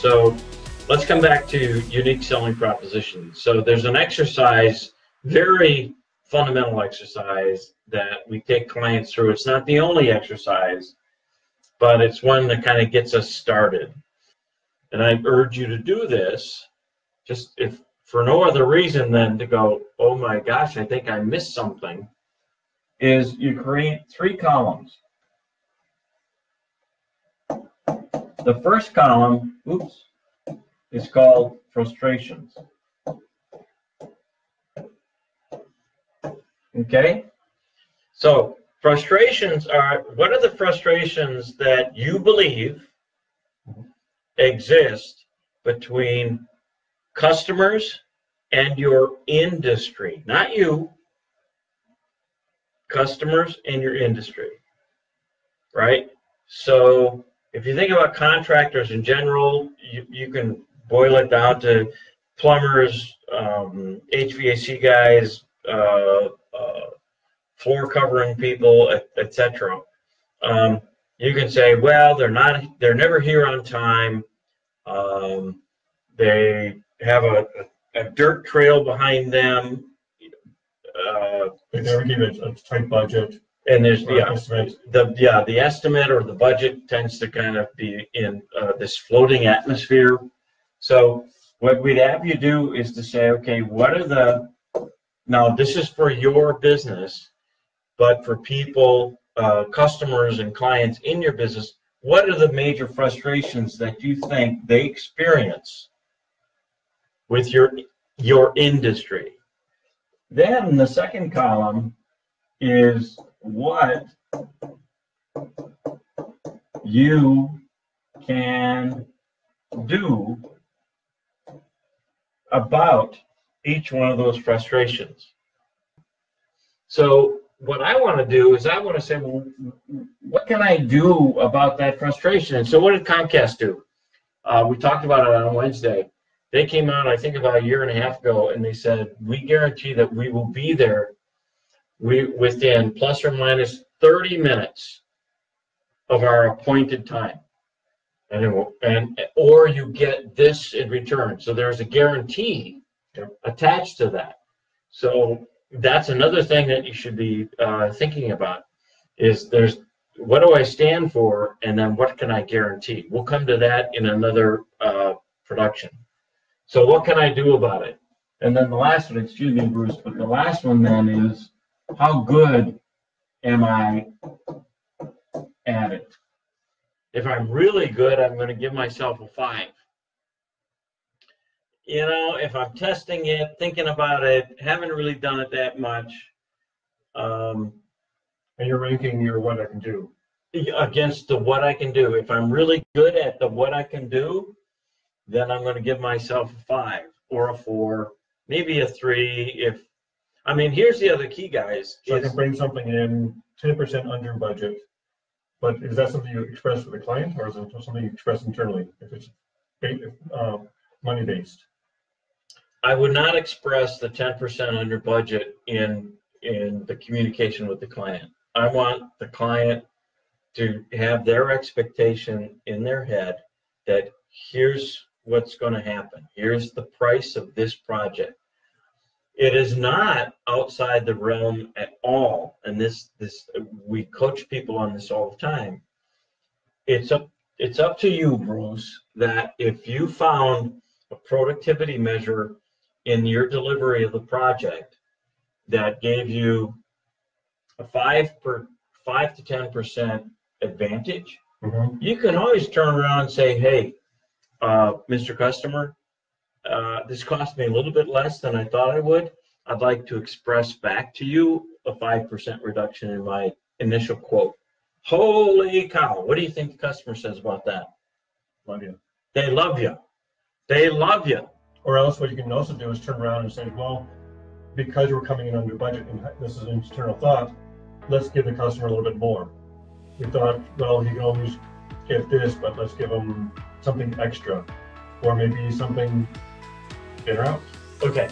So let's come back to unique selling propositions. So there's an exercise, very fundamental exercise that we take clients through. It's not the only exercise, but it's one that kind of gets us started. And I urge you to do this, just if for no other reason than to go, oh my gosh, I think I missed something, is you create 3 columns. The first column, is called frustrations. Okay? So frustrations are, what are the frustrations that you believe exist between customers and your industry? Not you, customers and your industry, right? So if you think about contractors in general, you can boil it down to plumbers, HVAC guys, floor covering people, etc. You can say, well, they're never here on time. They have a dirt trail behind them. They never give a tight budget. And there's the estimate or the budget tends to kind of be in this floating atmosphere. So what we'd have you do is to say, okay, what are the, now this is for your business, but for people, customers and clients in your business, what are the major frustrations that you think they experience with your industry? Then the second column is what you can do about each one of those frustrations. So what I want to do is I want to say, well, what can I do about that frustration? And so what did Comcast do? We talked about it on Wednesday. They came out, I think, about a year and a half ago, and they said, we guarantee that we will be there within plus or minus 30 minutes of our appointed time. Or you get this in return. So there's a guarantee attached to that. So that's another thing that you should be thinking about, is there's what do I stand for, and then what can I guarantee? We'll come to that in another production. So what can I do about it? And then the last one, excuse me, Bruce, but the last one then is, how good am I at it? If I'm really good, I'm going to give myself a 5. You know, if I'm testing it, thinking about it, haven't really done it that much. And you're ranking your what I can do. Against the what I can do. If I'm really good at the what I can do, then I'm going to give myself a 5 or a 4, maybe a 3. I mean, here's the other key, guys. So I can bring something in 10% under budget, but is that something you express with the client, or is it something you express internally if it's money-based? I would not express the 10% under budget in the communication with the client. I want the client to have their expectation in their head that here's what's going to happen. Here's the price of this project. It is not outside the realm at all, and this we coach people on this all the time. It's up to you, Bruce, that if you found a productivity measure in your delivery of the project that gave you a 5 to 10% advantage, you can always turn around and say, hey, Mr. Customer, this cost me a little bit less than I thought it would. I'd like to express back to you a 5% reduction in my initial quote. Holy cow. What do you think the customer says about that? Love you. They love you. They love you. Or else what you can also do is turn around and say, well, because we're coming in under budget, and this is an internal thought, let's give the customer a little bit more. We thought, well, he can always get this, but let's give him something extra. Or maybe something in or out. Okay.